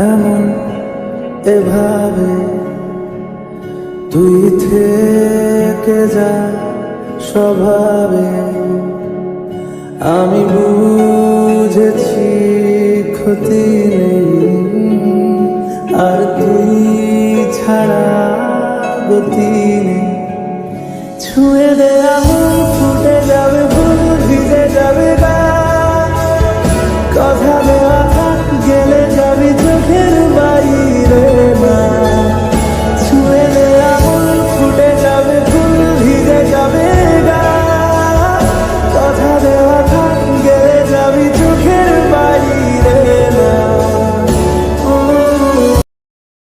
এমন এভাবে তুই থেকে যা স্বভাবে। আমি বুঝেছি ক্ষতি নেই, আর তুই ছাড়া গতি